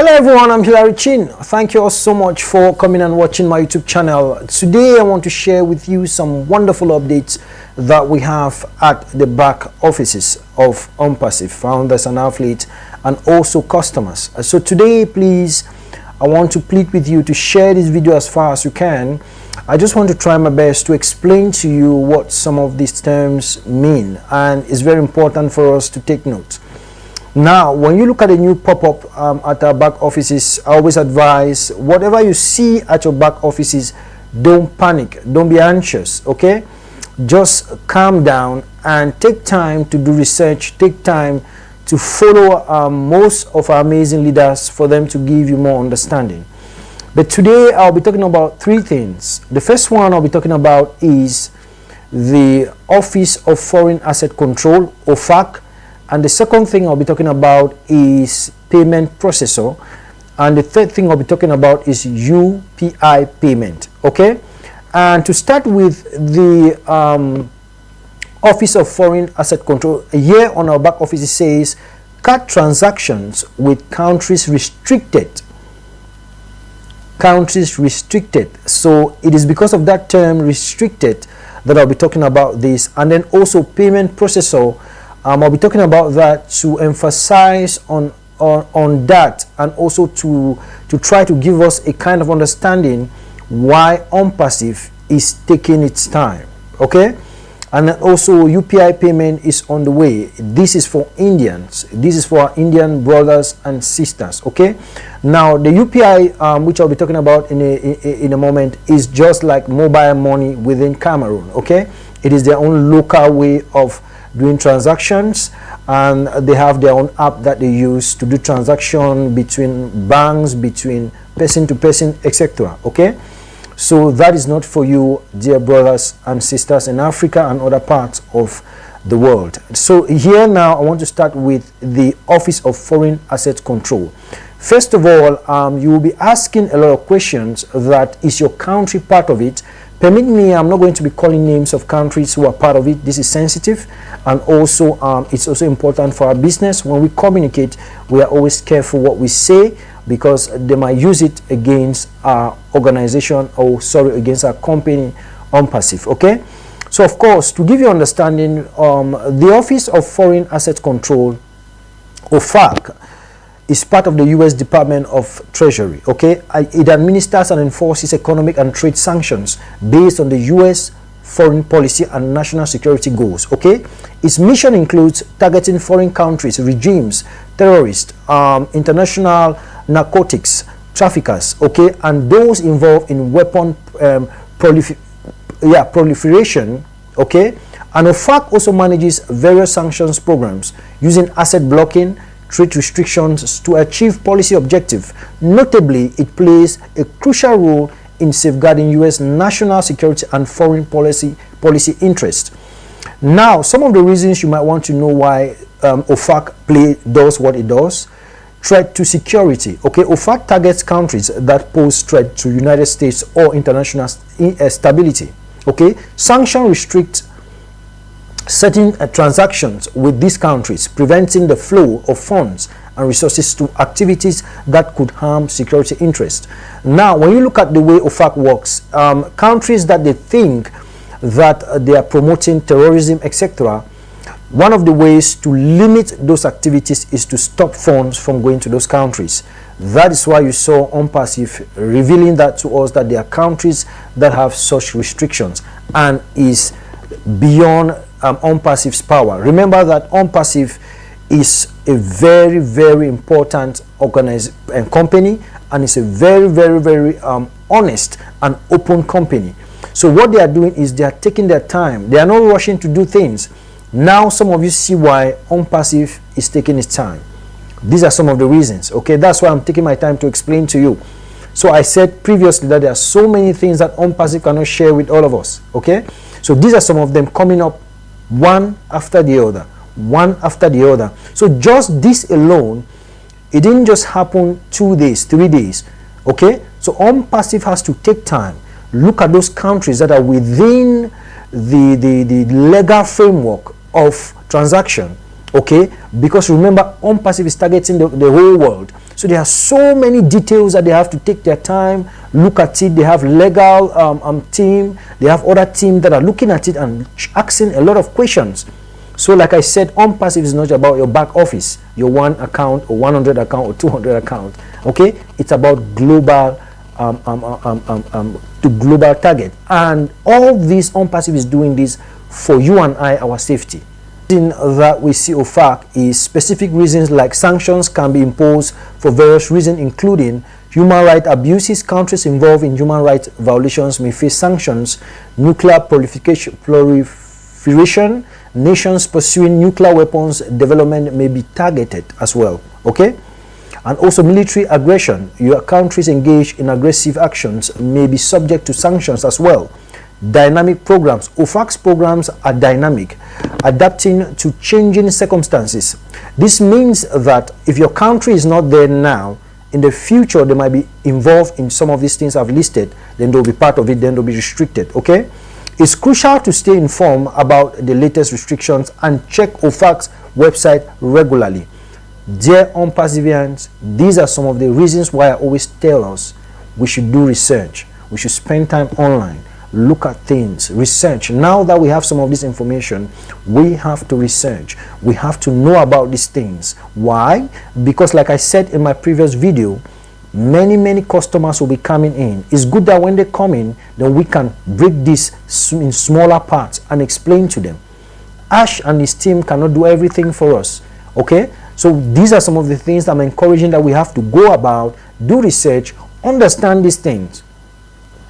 Hello everyone, I'm Hilary Chin. Thank you all so much for coming and watching my YouTube channel. Today I want to share with you some wonderful updates that we have at the back offices of OnPassive, founders and affiliates, and also customers. So today, please, I want to plead with you to share this video as far as you can. I just want to try my best to explain to you what some of these terms mean, and it's very important for us to take note. Now, when you look at a new pop-up at our back offices, I always advise, whatever you see at your back offices, don't panic, don't be anxious, okay? Just calm down and take time to do research, take time to follow most of our amazing leaders for them to give you more understanding. But today, I'll be talking about three things. The first one I'll be talking about is the Office of Foreign Asset Control, OFAC. And the second thing I'll be talking about is payment processor. And the third thing I'll be talking about is UPI payment. Okay? And to start with the Office of Foreign Asset Control, here on our back office it says card transactions with countries restricted. Countries restricted. So it is because of that term restricted that I'll be talking about this. And then also payment processor. I'll be talking about that to emphasize on that, and also to try to give us a kind of understanding why OnPassive is taking its time. Okay, and then also UPI payment is on the way. This is for Indians. This is for our Indian brothers and sisters. Okay, now the UPI which I'll be talking about in a moment is just like mobile money within Cameroon. Okay, it is their own local way of doing transactions, and they have their own app that they use to do transaction between banks, between person to person, etc. Okay, so that is not for you, dear brothers and sisters in Africa and other parts of the world. So here now I want to start with the Office of Foreign Asset Control. First of all, you will be asking a lot of questions. That is your country part of it? Permit me, I'm not going to be calling names of countries who are part of it. This is sensitive, and also it's also important for our business. When we communicate, we are always careful what we say, because they might use it against our organization, or sorry, against our company, OnPassive. Okay, so of course, to give you understanding, the Office of Foreign Asset Control, OFAC, is part of the U.S. Department of Treasury. Okay, it administers and enforces economic and trade sanctions based on the U.S. foreign policy and national security goals. Okay, its mission includes targeting foreign countries, regimes, terrorists, international narcotics traffickers, okay, and those involved in weapon proliferation. Okay, and OFAC also manages various sanctions programs using asset blocking, trade restrictions to achieve policy objectives. Notably, it plays a crucial role in safeguarding U.S. national security and foreign policy interests. Now, some of the reasons you might want to know why OFAC does what it does. Threat to security. Okay, OFAC targets countries that pose threat to United States or international stability. Okay, sanction restricts certain transactions with these countries, preventing the flow of funds and resources to activities that could harm security interests. Now, when you look at the way OFAC works, countries that they think that they are promoting terrorism, etc., one of the ways to limit those activities is to stop funds from going to those countries. That is why you saw OnPassive revealing that to us, that there are countries that have such restrictions, and is beyond OnPassive's power. Remember that OnPassive is a very, very important company, and it's a very, very, very honest and open company. So what they are doing is they are taking their time. They are not rushing to do things. Now some of you see why OnPassive is taking its time. These are some of the reasons. Okay, that's why I'm taking my time to explain to you. So I said previously that there are so many things that OnPassive cannot share with all of us. Okay, so these are some of them coming up one after the other, one after the other. So just this alone, it didn't just happen 2 days, 3 days. Okay, so OnPassive has to take time, look at those countries that are within the legal framework of transaction. Okay, because remember, OnPassive is targeting the whole world. So there are so many details that they have to take their time, look at it. They have legal team, they have other team that are looking at it and asking a lot of questions. So like I said, OnPassive is not about your back office, your 1 account or 100 account or 200 account. Okay, it's about global to global target, and all this OnPassive is doing this for you and I, our safety. That we see OFAC is specific reasons like sanctions can be imposed for various reasons, including human rights abuses. Countries involved in human rights violations may face sanctions. Nuclear proliferation, nations pursuing nuclear weapons development may be targeted as well. Okay, and also military aggression. Your countries engaged in aggressive actions may be subject to sanctions as well. Dynamic programs. OFAC's programs are dynamic, adapting to changing circumstances. This means that if your country is not there now, in the future they might be involved in some of these things I've listed, then they'll be part of it, then they'll be restricted. Okay, it's crucial to stay informed about the latest restrictions and check OFAC's website regularly. Dear OnPassivians, these are some of the reasons why I always tell us we should do research, we should spend time online, look at things, research. Now that we have some of this information, we have to research, we have to know about these things. Why? Because like I said in my previous video, many customers will be coming in. It's good that when they come in, then we can break this in smaller parts and explain to them. Ash and his team cannot do everything for us. Okay, so these are some of the things I'm encouraging that we have to go about, do research, understand these things.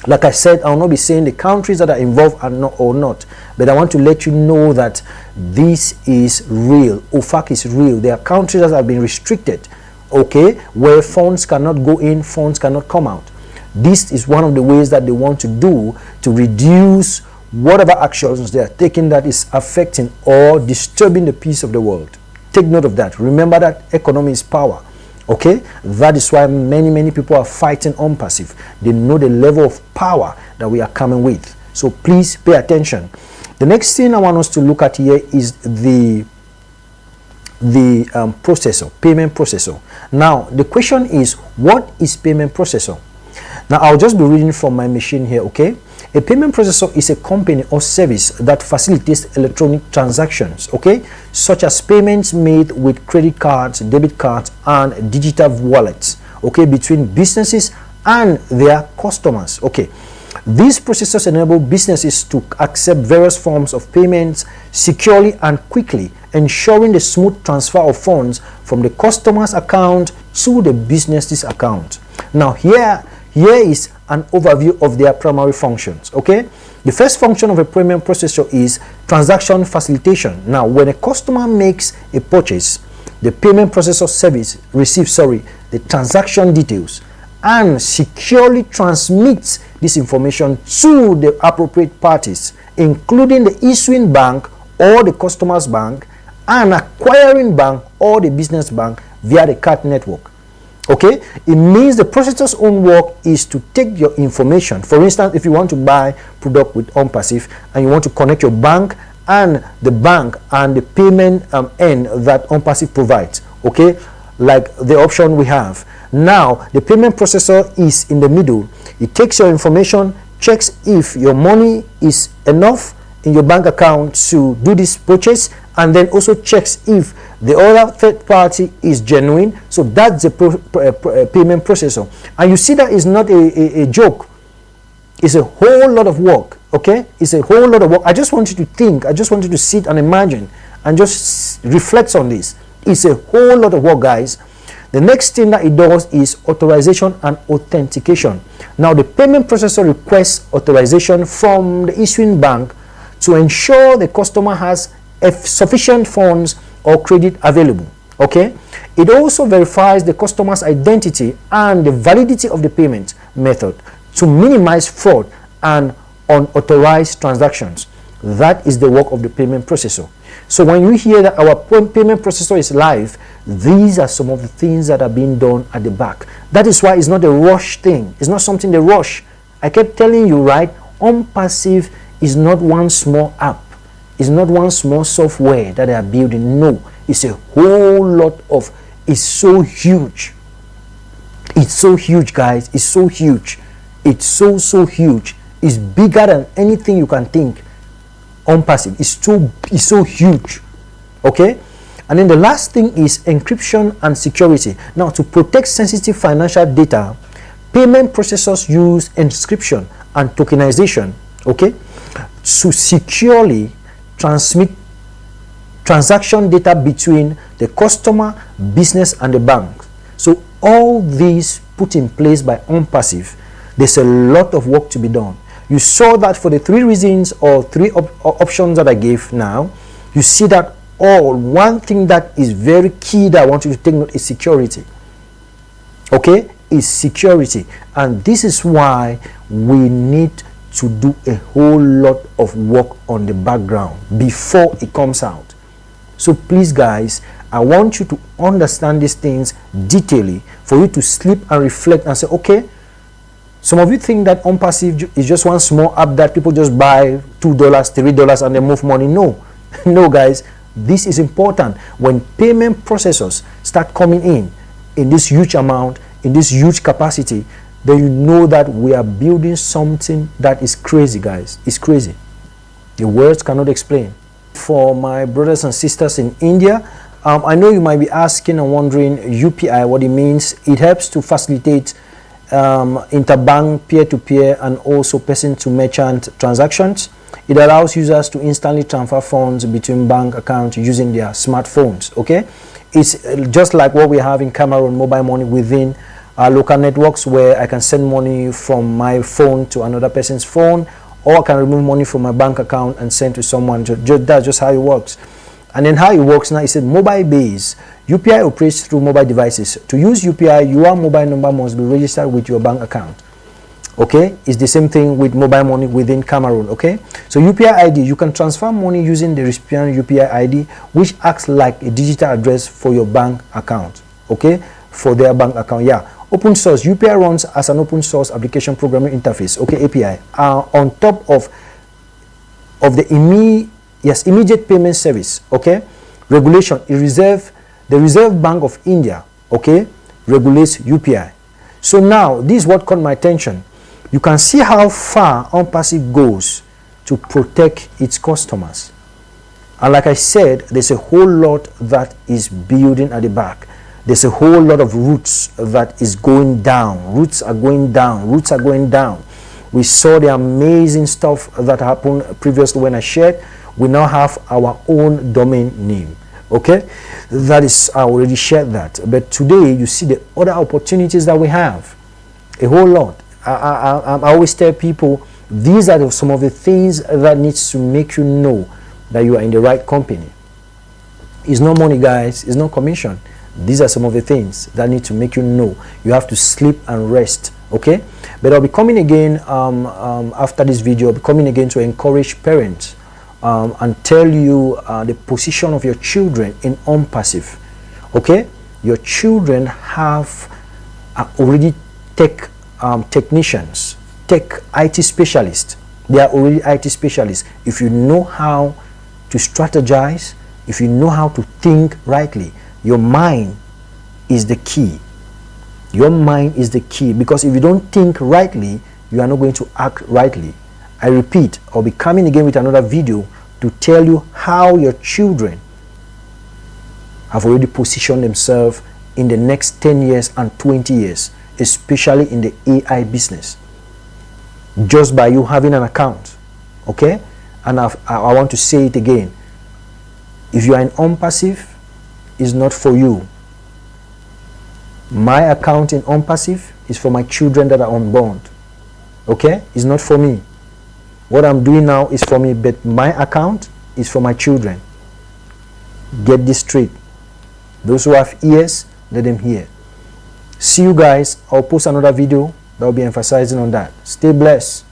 Like I said, I will not be saying the countries that are involved are not or not, but I want to let you know that this is real. OFAC is real. There are countries that have been restricted, okay, where funds cannot go in, funds cannot come out. This is one of the ways that they want to do to reduce whatever actions they are taking that is affecting or disturbing the peace of the world. Take note of that. Remember that economy is power. Okay, that is why many people are fighting OnPassive. They know the level of power that we are coming with. So please pay attention. The next thing I want us to look at here is the processor, payment processor. Now the question is, what is payment processor? Now I'll just be reading from my machine here. Okay, a payment processor is a company or service that facilitates electronic transactions, okay, such as payments made with credit cards, debit cards, and digital wallets, okay, between businesses and their customers. Okay, these processors enable businesses to accept various forms of payments securely and quickly, ensuring the smooth transfer of funds from the customer's account to the business's account. Now here is an overview of their primary functions. Okay, the first function of a payment processor is transaction facilitation. Now when a customer makes a purchase, the payment processor service receives the transaction details and securely transmits this information to the appropriate parties, including the issuing bank or the customer's bank, and acquiring bank or the business bank via the card network. Okay, it means the processor's own work is to take your information. For instance, if you want to buy product with OnPassive and you want to connect your bank and the payment end that OnPassive provides, okay, like the option we have now, the payment processor is in the middle. It takes your information, checks if your money is enough in your bank account to do this purchase, and then also checks if the other third party is genuine. So that's the payment processor. And you see that is not a joke. It's a whole lot of work. Okay, it's a whole lot of work. I just want you to think, I just want you to sit and imagine and just reflect on this. It's a whole lot of work, guys. The next thing that it does is authorization and authentication. Now the payment processor requests authorization from the issuing bank to ensure the customer has sufficient funds or credit available. Okay, it also verifies the customer's identity and the validity of the payment method to minimize fraud and unauthorized transactions. That is the work of the payment processor. So when you hear that our payment processor is live, these are some of the things that are being done at the back. That is why it's not a rush thing. It's not something they rush. I kept telling you, right? OnPassive is not one small app. It's not one small software that they are building. No, it's a whole lot of, it's so huge. It's so huge, guys. It's so huge. It's so huge. It's bigger than anything you can think. On passive, it's so huge. Okay. And then the last thing is encryption and security. Now, to protect sensitive financial data, payment processors use encryption and tokenization, okay, to securely transmit transaction data between the customer, business, and the bank. So all these put in place by OnPassive. There's a lot of work to be done. You saw that for the three reasons or three options that I gave now. You see that one thing that is very key that I want you to take note is security. Okay, is security. And this is why we need to do a whole lot of work on the background before it comes out. So please, guys, I want you to understand these things detailedly for you to sleep and reflect and say, okay, some of you think that OnPassive is just one small app that people just buy $2, $3 and they move money. No, no, guys, this is important. When payment processors start coming in this huge amount, in this huge capacity, then you know that we are building something that is crazy, guys. It's crazy. The words cannot explain. For my brothers and sisters in India, I know you might be asking and wondering UPI, what it means. It helps to facilitate interbank, peer-to-peer, and also person-to-merchant transactions. It allows users to instantly transfer funds between bank accounts using their smartphones. Okay, it's just like what we have in Cameroon, mobile money within our local networks, where I can send money from my phone to another person's phone, or I can remove money from my bank account and send to someone. That's just how it works. And then how it works now is a mobile base. UPI operates through mobile devices. To use UPI, your mobile number must be registered with your bank account. Okay, it's the same thing with mobile money within Cameroon. Okay, so UPI ID, you can transfer money using the recipient UPI ID, which acts like a digital address for your bank account. Okay, for their bank account. Yeah, open source. UPI runs as an open source application programming interface. Okay, API on top of the immediate payment service. Okay, regulation. The Reserve Bank of India, okay, regulates UPI. So now this is what caught my attention. You can see how far OnPassive goes to protect its customers. And like I said, there's a whole lot that is building at the back. There's a whole lot of roots that is going down. Roots are going down. Roots are going down. We saw the amazing stuff that happened previously when I shared. We now have our own domain name. Okay, that is, I already shared that. But today you see the other opportunities that we have. A whole lot. I always tell people, these are some of the things that needs to make you know that you are in the right company. It's not money, guys. It's not commission. These are some of the things that need to make you know you have to sleep and rest. Okay, but I'll be coming again after this video. I'll be coming again to encourage parents and tell you the position of your children in OnPassive. Okay, your children have already technicians, tech IT specialists. They are already IT specialists. If you know how to strategize, if you know how to think rightly, your mind is the key. Your mind is the key, because if you don't think rightly, you are not going to act rightly. I repeat, I'll be coming again with another video to tell you how your children have already positioned themselves in the next 10 years and 20 years, especially in the AI business, just by you having an account. Okay, and I want to say it again, if you are in OnPassive, it's not for you. My account in OnPassive is for my children that are unborn. Okay, it's not for me. What I'm doing now is for me, but my account is for my children. Get this straight. Those who have ears, let them hear. See you guys. I'll post another video that will be emphasizing on that. Stay blessed.